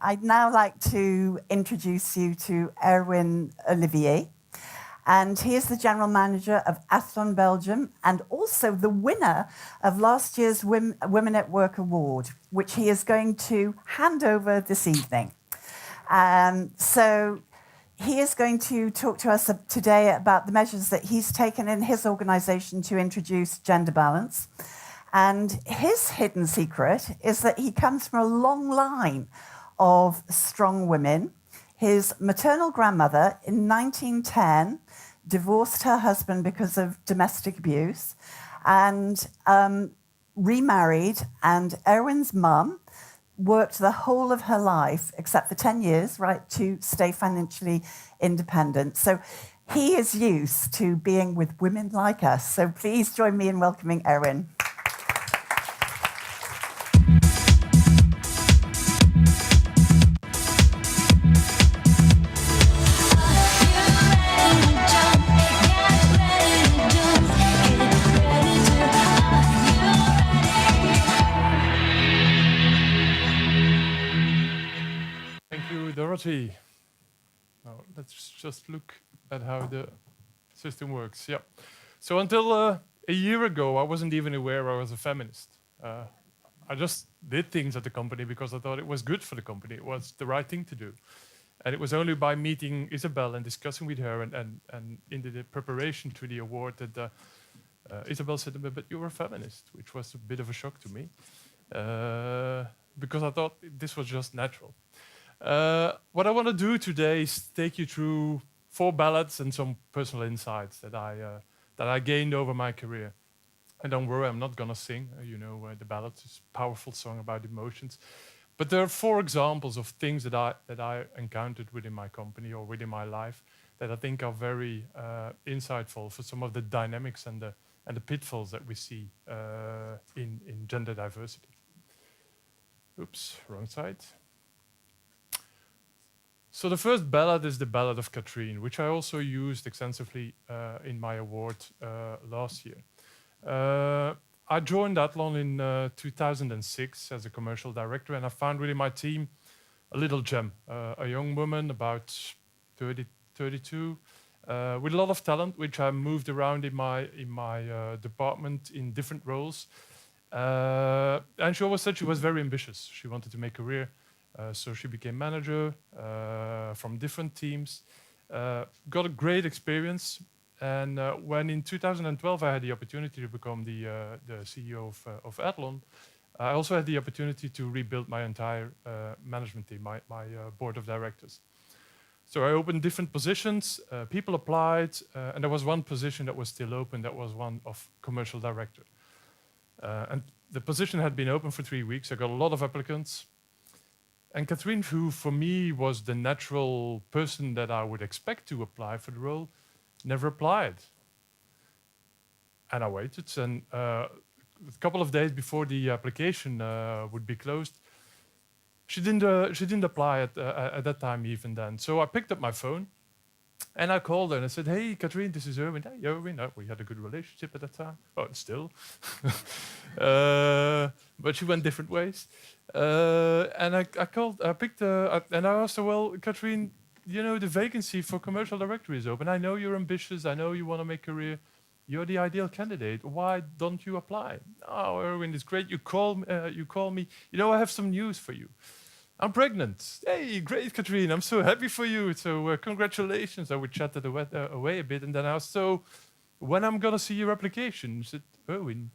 I'd now like to introduce you to Erwin Ollivier. And he is the general manager of Athlon, Belgium, and also the winner of last year's Women at Work Award, which he is going to hand over this evening. So he is going to talk to us today about the measures that he's taken in his organisation to introduce gender balance. And his hidden secret is that he comes from a long line of strong women. His maternal grandmother in 1910 divorced her husband because of domestic abuse and remarried. And Erwin's mum worked the whole of her life, except for 10 years, right, to stay financially independent. So he is used to being with women like us. So please join me in welcoming Erwin. Dorothy. Now, let's just look at how the system works. Yeah. So until a year ago, I wasn't even aware I was a feminist. I just did things at the company because I thought it was good for the company. It was the right thing to do. And it was only by meeting Isabel and discussing with her and in the preparation to the award that Isabel said, but you're a feminist, which was a bit of a shock to me because I thought this was just natural. What I want to do today is take you through 4 ballads and some personal insights that I gained over my career. And don't worry, I'm not gonna sing. The ballad is a powerful song about emotions. But there are 4 examples of things that I encountered within my company or within my life that I think are very insightful for some of the dynamics and the pitfalls that we see in gender diversity. Oops, wrong side. So the first ballad is the Ballad of Catrin, which I also used extensively in my award last year. I joined Athlon in 2006 as a commercial director, and I found within my team a little gem, a young woman about 30, 32, with a lot of talent, which I moved around in my department in different roles. And she always said she was very ambitious. She wanted to make a career. So she became manager from different teams, got a great experience. And when in 2012 I had the opportunity to become the CEO of Athlon, I also had the opportunity to rebuild my entire management team, my board of directors. So I opened different positions, people applied, and there was one position that was still open, that was one of commercial director. And the position had been open for 3 weeks. I got a lot of applicants. And Catrin, who for me was the natural person that I would expect to apply for the role, never applied. And I waited, and a couple of days before the application would be closed, she didn't apply at that time even then. So I picked up my phone, and I called her and I said, "Hey, Catrin, this is Erwin." "Hey, Erwin." We had a good relationship at that time. Oh, still. But she went different ways. And I picked and I asked her, "Well, Catrin, the vacancy for commercial director is open. I know you're ambitious. I know you want to make a career. You're the ideal candidate. Why don't you apply?" "Oh, Erwin, it's great. You call me. I have some news for you. I'm pregnant." "Hey, great, Catrin. I'm so happy for you. So congratulations." And we chatted away a bit, and then I asked, "So when I'm gonna see your application?" She said, "Erwin,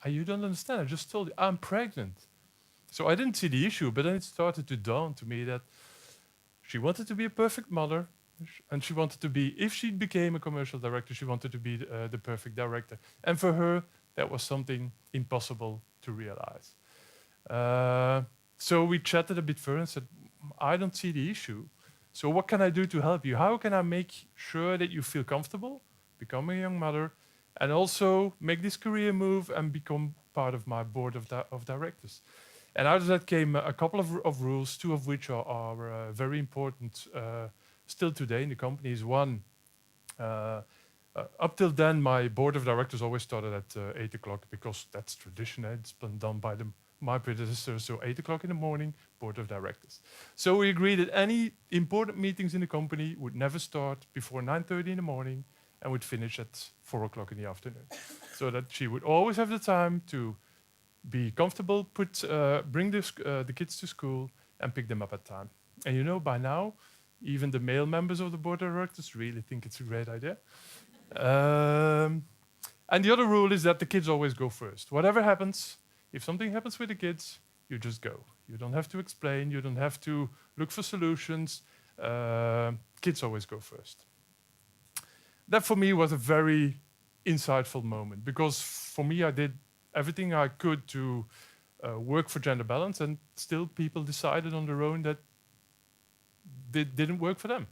you don't understand. I just told you I'm pregnant." So I didn't see the issue, but then it started to dawn to me that she wanted to be a perfect mother, and she wanted to be, if she became a commercial director, she wanted to be the perfect director. And for her, that was something impossible to realize. So we chatted a bit further and said, "I don't see the issue. So what can I do to help you? How can I make sure that you feel comfortable becoming a young mother and also make this career move and become part of my board of directors?" And out of that came a couple of rules, 2 of which are very important still today in the company. Is one, up till then, my board of directors always started at 8 o'clock because that's tradition. It's been done by my predecessor, so 8 o'clock in the morning, board of directors. So we agreed that any important meetings in the company would never start before 9:30 in the morning and would finish at 4 o'clock in the afternoon. So that she would always have the time to be comfortable, bring the kids to school and pick them up at time. And you know, by now, even the male members of the board of directors really think it's a great idea. And the other rule is that the kids always go first. Whatever happens, if something happens with the kids, you just go. You don't have to explain, you don't have to look for solutions. Kids always go first. That for me was a very insightful moment, because for me, I did everything I could to work for gender balance, and still people decided on their own that it didn't work for them.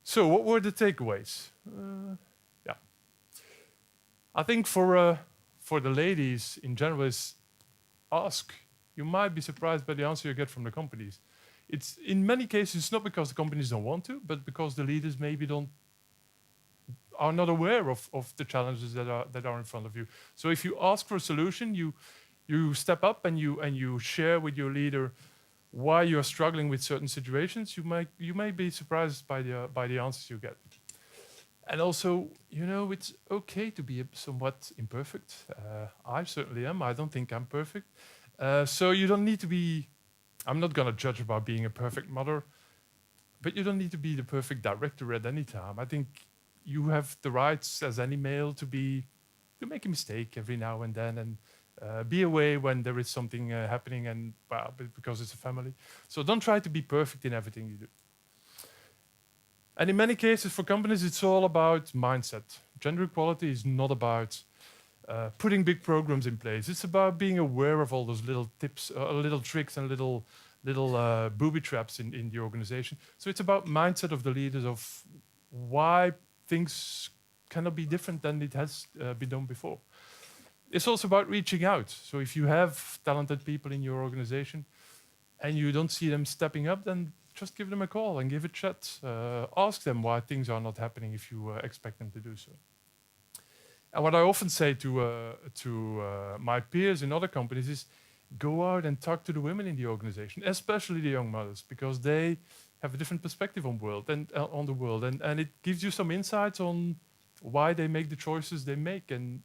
So what were the takeaways? Yeah, I think for the ladies in general is ask. You might be surprised by the answer you get from the companies. It's in many cases it's not because the companies don't want to, but because the leaders maybe are not aware of the challenges that are in front of you. So if you ask for a solution, you step up and you share with your leader why you're struggling with certain situations. You may be surprised by the answers you get. And also, you know, it's okay to be somewhat imperfect. I certainly am. I don't think I'm perfect. So you don't need to be. I'm not going to judge about being a perfect mother, but you don't need to be the perfect director at any time. I think you have the rights as any male to make a mistake every now and then, and be away when there is something happening, and because it's a family. So don't try to be perfect in everything you do. And in many cases for companies, it's all about mindset. Gender equality is not about putting big programs in place. It's about being aware of all those little tips, little tricks, and little booby traps in the organization. So it's about mindset of the leaders, of why things cannot be different than it has been done before. It's also about reaching out. So if you have talented people in your organization and you don't see them stepping up, then just give them a call and give a chat. Ask them why things are not happening if you expect them to do so. And what I often say to my peers in other companies is, go out and talk to the women in the organization, especially the young mothers, because they have a different perspective on the world, and it gives you some insights on why they make the choices they make, and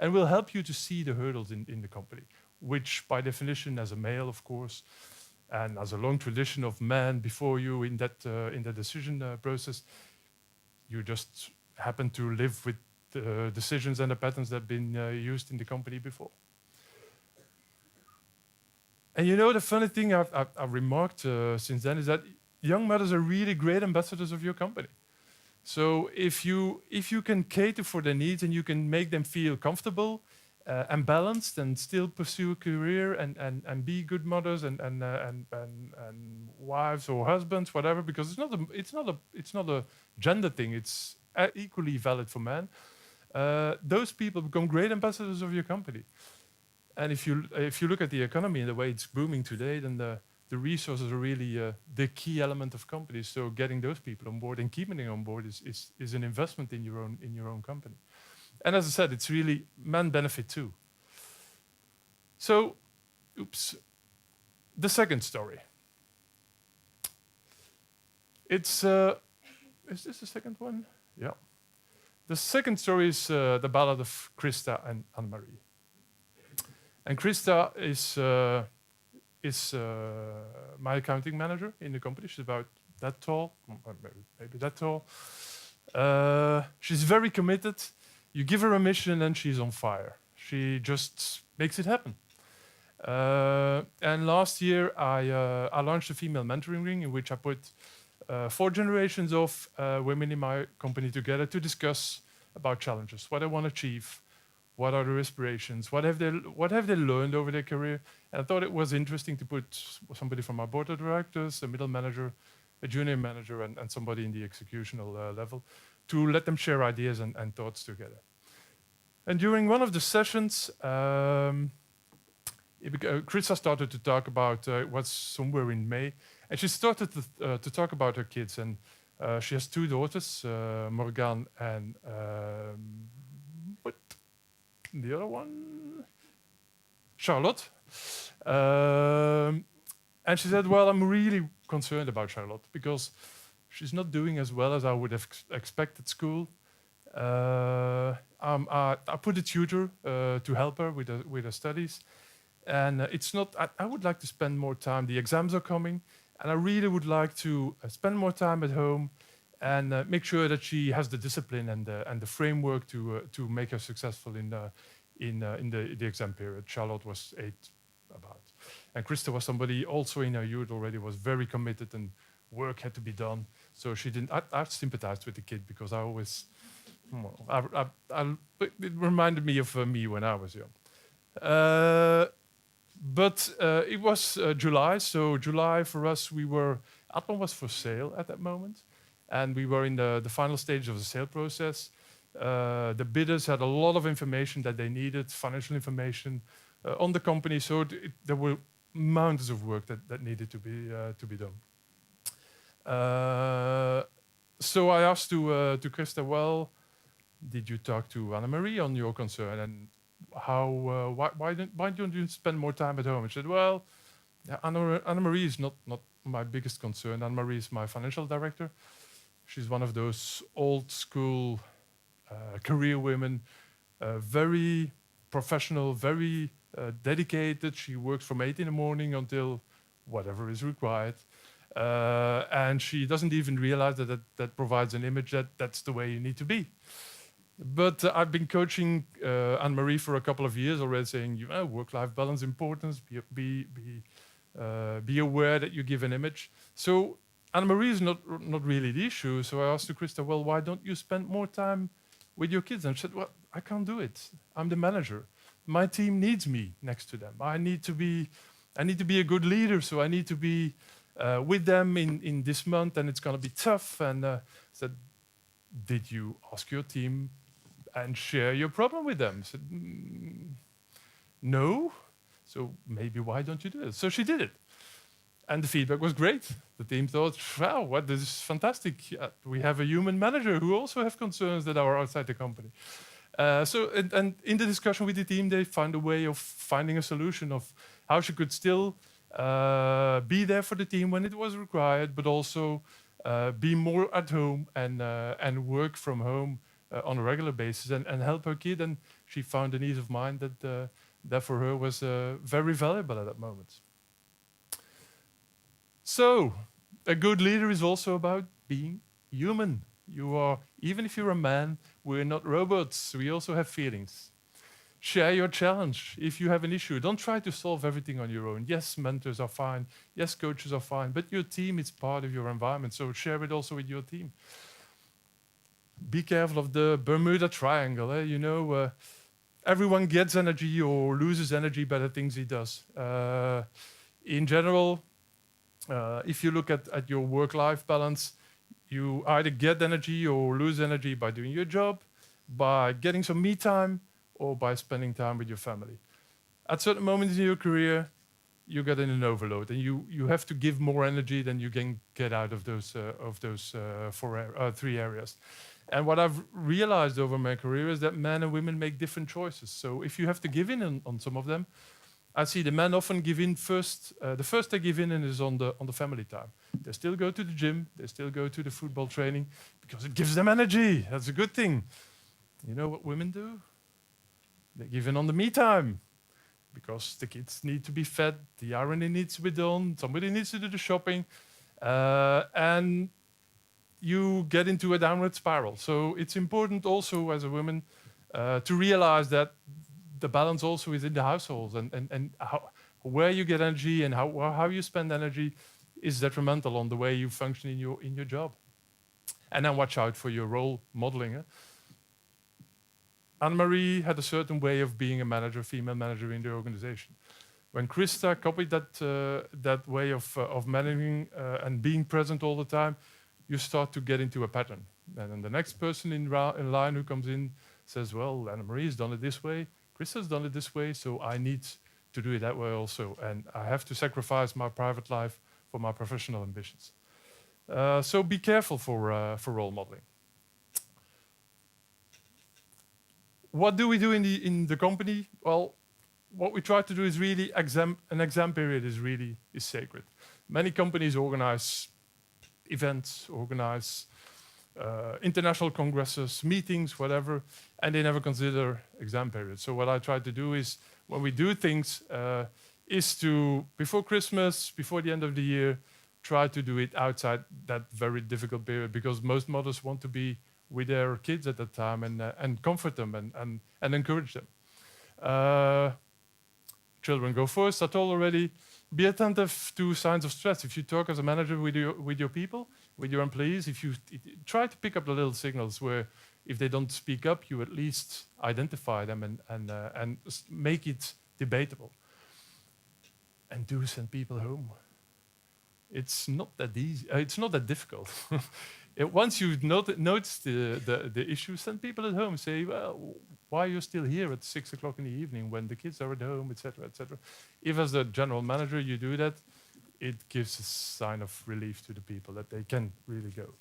will help you to see the hurdles in the company, which by definition, as a male, of course, and as a long tradition of men before you in the decision process, you just happen to live with the decisions and the patterns that have been used in the company before. And you know, the funny thing I've remarked since then is that young mothers are really great ambassadors of your company. So if you can cater for their needs and you can make them feel comfortable and balanced and still pursue a career and be good mothers and wives or husbands, whatever, because it's not a gender thing. It's equally valid for men. Those people become great ambassadors of your company. And if you look at the economy and the way it's booming today, then the resources are really the key element of companies. So getting those people on board and keeping them on board is an investment in your own company. And as I said, it's really men benefit too. So, the second story. It's is this the second one? Yeah. The second story is the Ballad of Krista and Anne-Marie. And Krista is my accounting manager in the company. She's about that tall, maybe that tall. She's very committed. You give her a mission and she's on fire. She just makes it happen. And last year I launched a female mentoring ring in which I put 4 generations of women in my company together to discuss about challenges, what they want to achieve, what are their aspirations, what have they learned over their career. And I thought it was interesting to put somebody from our board of directors, a middle manager, a junior manager, and somebody in the executional level to let them share ideas and thoughts together. And during one of the sessions, Krista started to talk about it was somewhere in May, and she started to talk about her kids. And she has 2 daughters, Morgan and what? The other one? Charlotte. And she said, well, I'm really concerned about Charlotte because she's not doing as well as I would have expected at school. I put a tutor to help her with her studies. And it's not, I would like to spend more time. The exams are coming, and I really would like to spend more time at home and make sure that she has the discipline and the framework to make her successful in the exam period. Charlotte was 8 about. And Krista was somebody also in her youth already was very committed and work had to be done. So she didn't, I sympathized with the kid because I always, it reminded me of me when I was young. But it was July, so July for us, Athlon was for sale at that moment, and we were in the final stage of the sale process. The bidders had a lot of information that they needed, financial information on the company, so there were mountains of work that needed to be done. So I asked to Krista, well, did you talk to Anne-Marie on your concern, and why don't you spend more time at home? And she said, well, Anne-Marie is not my biggest concern. Anne-Marie is my financial director. She's one of those old school career women, very professional, very dedicated. She works from 8 in the morning until whatever is required. And she doesn't even realize that provides an image that's the way you need to be. But I've been coaching Anne-Marie for a couple of years already, saying, work-life balance importance, be aware that you give an image. So Anne-Marie is not really the issue. So I asked Krista, well, why don't you spend more time with your kids? And she said, well, I can't do it. I'm the manager. My team needs me next to them. I need to be a good leader, so I need to be with them in this month, and it's going to be tough. And I said, did you ask your team and share your problem with them? I said, no. So maybe why don't you do it? So she did it. And the feedback was great. The team thought, wow, this is fantastic. We have a human manager who also has concerns that are outside the company. And in the discussion with the team, they found a way of finding a solution of how she could still be there for the team when it was required, but also be more at home and work from home on a regular basis and help her kid. And she found an ease of mind that for her was very valuable at that moment. So a good leader is also about being human. Even if you're a man, we're not robots. We also have feelings. Share your challenge. If you have an issue, don't try to solve everything on your own. Yes, mentors are fine. Yes, coaches are fine. But your team is part of your environment, so share it also with your team. Be careful of the Bermuda Triangle. Everyone gets energy or loses energy by the things he does. In general, if you look at your work-life balance, you either get energy or lose energy by doing your job, by getting some me time, or by spending time with your family. At certain moments in your career, you get in an overload, and you have to give more energy than you can get out of those 3 areas. And what I've realized over my career is that men and women make different choices. So if you have to give in on some of them, I see the men often give in first. The first they give in is on the family time. They still go to the gym, they still go to the football training because it gives them energy. That's a good thing. You know what women do? They give in on the me time because the kids need to be fed, the ironing needs to be done, somebody needs to do the shopping, and you get into a downward spiral. So it's important also as a woman to realize that the balance also is in the households, and where you get energy and how you spend energy is detrimental on the way you function in your job. And then watch out for your role modeling. Anne-Marie had a certain way of being a manager, female manager in the organization. When Krista copied that way of managing and being present all the time, you start to get into a pattern. And then the next person in line who comes in says, well, Anne-Marie's done it this way, Krista's done it this way, so I need to do it that way also. And I have to sacrifice my private life for my professional ambitions. So be careful for role modeling. What do we do in the company? Well, what we try to do is really an exam period is sacred. Many companies organize events, organize international congresses, meetings, whatever, and they never consider exam periods. So what I try to do is, when we do things, is to, before Christmas, before the end of the year, try to do it outside that very difficult period, because most mothers want to be with their kids at that time and comfort them and encourage them. Children go first, I told already. Be attentive to signs of stress. If you talk as a manager with your people, with your employees, if you try to pick up the little signals where if they don't speak up, you at least identify them and make it debatable. And do send people home. It's not that easy. It's not that difficult. Once you notice the issue, send people at home. Say, well, why are you still here at 6 o'clock in the evening when the kids are at home, etc., etc. If, as the general manager, you do that, it gives a sign of relief to the people that they can really go.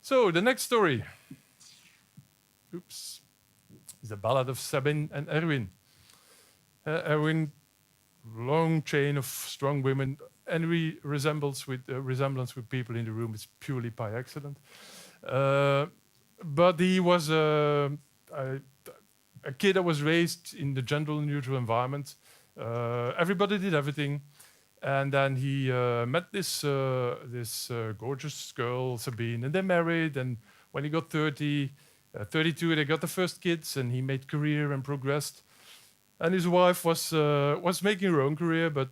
So the next story, is the Ballad of Sabine and Erwin. Erwin, long chain of strong women. Any resemblance with people in the room is purely by accident. But he was a kid that was raised in the gender neutral environment. Everybody did everything. And then he met this gorgeous girl, Sabine, and they married. And when he got 32, they got the first kids, and he made career and progressed. And his wife was making her own career, but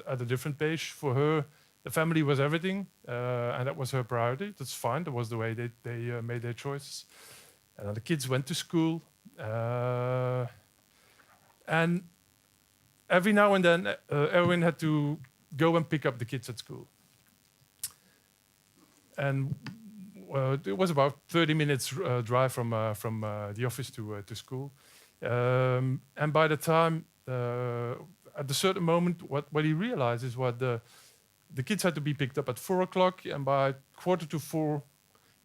at a different pace. For her, the family was everything, and that was her priority. That's fine. That was the way they made their choices. And then the kids went to school, and every now and then, Erwin had to go and pick up the kids at school. And it was about 30 minutes drive from the office to school. And by the time, at a certain moment, what he realized is the kids had to be picked up at 4 o'clock, and by 3:45,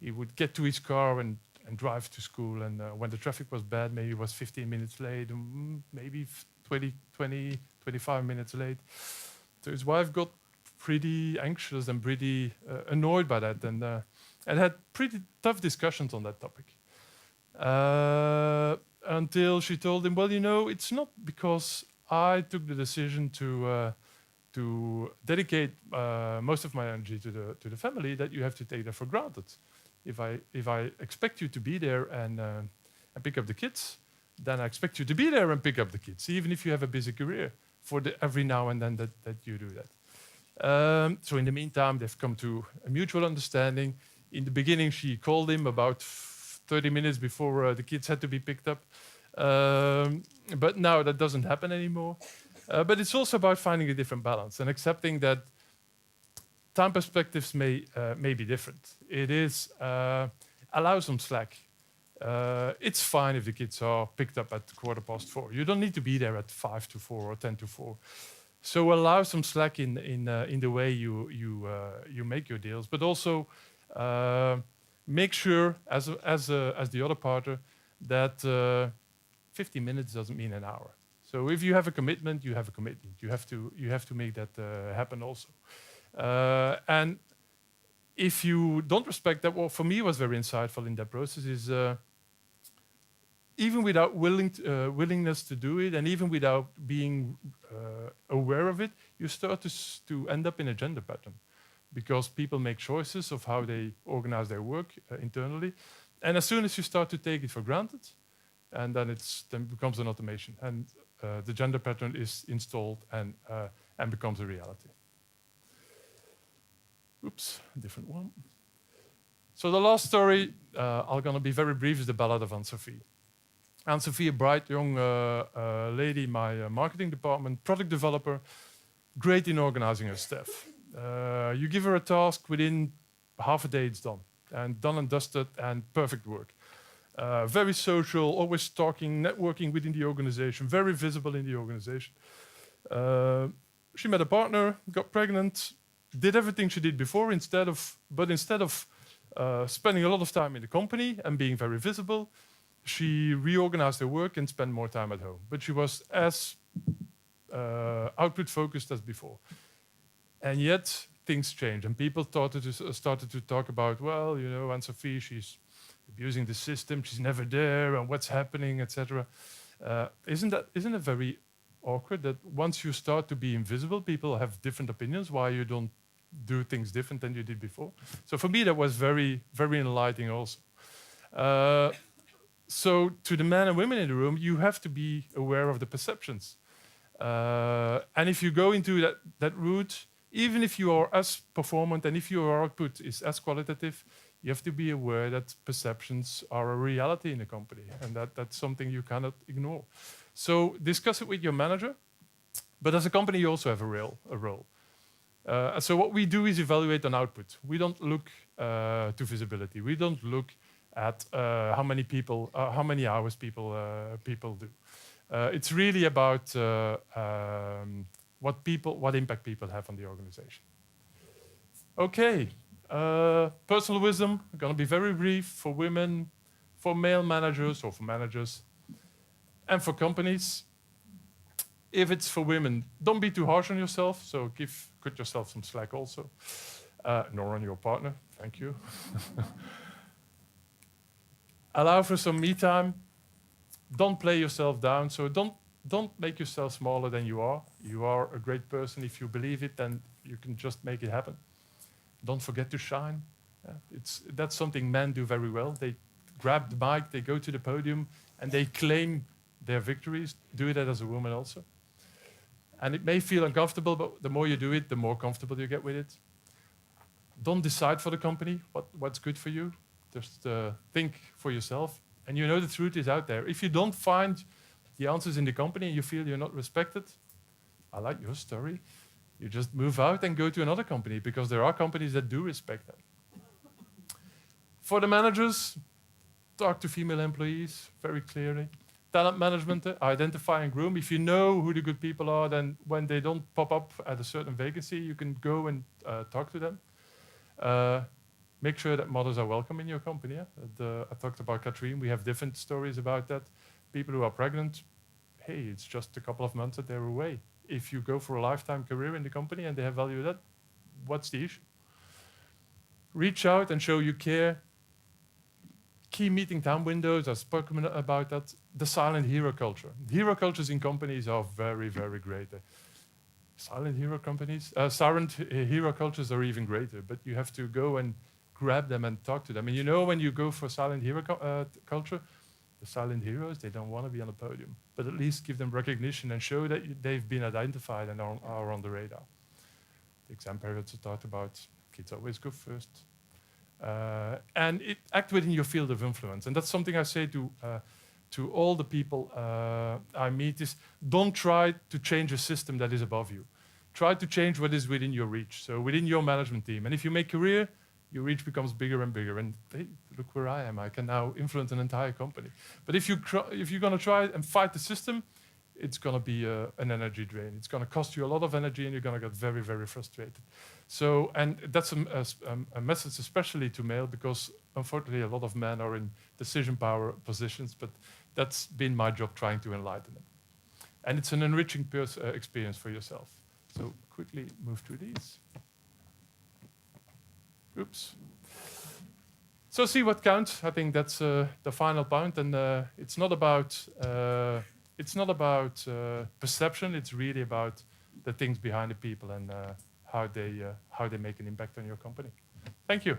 he would get to his car and drive to school. And when the traffic was bad, maybe it was 15 minutes late, maybe 25 minutes late. So his wife got pretty anxious and pretty annoyed by that, and had pretty tough discussions on that topic. Until she told him, well, it's not because I took the decision to dedicate most of my energy to the family that you have to take that for granted. If I expect you to be there and pick up the kids, then I expect you to be there and pick up the kids, even if you have a busy career, for every now and then that you do that. So in the meantime, they've come to a mutual understanding. In the beginning, she called him about 30 minutes before the kids had to be picked up. But now that doesn't happen anymore. But it's also about finding a different balance and accepting that time perspectives may be different. It is allow some slack. It's fine if the kids are picked up at 4:15. You don't need to be there at 5 to 4 or 10 to 4. So allow some slack in the way you make your deals, but also make sure as the other partner that 50 minutes doesn't mean an hour. So if you have a commitment, you have a commitment. You have to make that happen also. And if you don't respect that, what for me was very insightful in that process is even without willingness to do it, and even without being aware of it, you start to end up in a gender pattern, because people make choices of how they organize their work internally, and as soon as you start to take it for granted, and then then becomes an automation, and the gender pattern is installed and becomes a reality. Oops, different one. So the last story, I'm going to be very brief, is the Ballad of Anne-Sophie. Anne-Sophie, a bright young lady in my marketing department, product developer, great in organizing her staff. You give her a task, within half a day it's done and dusted, and perfect work. Very social, always talking, networking within the organization, very visible in the organization. She met a partner, got pregnant, did everything she did before, instead of spending a lot of time in the company and being very visible, she reorganized her work and spent more time at home. But she was as output focused as before. And yet things changed, and people started to talk about, well, you know, Anne-Sophie, she's abusing the system, she's never there, and what's happening, etc. Isn't it very awkward that once you start to be invisible, people have different opinions why you don't do things different than you did before? So for me, that was very, very enlightening also. So to the men and women in the room, you have to be aware of the perceptions. And if you go into that route, even if you are as performant and if your output is as qualitative, you have to be aware that perceptions are a reality in a company, and that's something you cannot ignore. So discuss it with your manager, but as a company, you also have a role. So what we do is evaluate on output. We don't look to visibility. We don't look at how many hours people do. It's really about what impact people have on the organization. Okay, personal wisdom. I'm going to be very brief for women, for male managers or for managers, and for companies. If it's for women, don't be too harsh on yourself. So cut yourself some slack also, nor on your partner. Thank you. Allow for some me time. Don't play yourself down. So don't make yourself smaller than you are. You are a great person. If you believe it, then you can just make it happen. Don't forget to shine. That's something men do very well. They grab the mic, they go to the podium, and they claim their victories. Do that as a woman also. And it may feel uncomfortable, but the more you do it, the more comfortable you get with it. Don't decide for the company what's good for you. Just think for yourself. And you know the truth is out there. If you don't find the answers in the company and you feel you're not respected, I like your story. You just move out and go to another company, because there are companies that do respect that. For the managers, talk to female employees very clearly. Talent management, identify and groom. If you know who the good people are, then when they don't pop up at a certain vacancy, you can go and talk to them. Make sure that mothers are welcome in your company. I talked about Catrin. We have different stories about that. People who are pregnant, hey, it's just a couple of months that they're away. If you go for a lifetime career in the company and they have value that, what's the issue? Reach out and show you care. Key meeting time windows, I've spoken about that. The silent hero culture. Hero cultures in companies are very, very great. Silent hero cultures are even greater, but you have to go and grab them and talk to them. And you know, when you go for silent hero culture, the silent heroes, they don't want to be on the podium, but at least give them recognition and show that they've been identified and are on the radar. The exam periods I talked about, kids always go first. And act within your field of influence. And that's something I say to all the people I meet is, don't try to change a system that is above you. Try to change what is within your reach, so within your management team. And if you make career, your reach becomes bigger and bigger. And hey, look where I am. I can now influence an entire company. But if you're going to try and fight the system, it's going to be an energy drain. It's going to cost you a lot of energy, and you're going to get very, very frustrated. So, and that's a message especially to male, because unfortunately a lot of men are in decision power positions, but that's been my job, trying to enlighten them. And it's an enriching experience for yourself. So quickly move through these. Oops. So see what counts. I think that's the final point, and it's not about perception. It's really about the things behind the people and how they make an impact on your company. Thank you.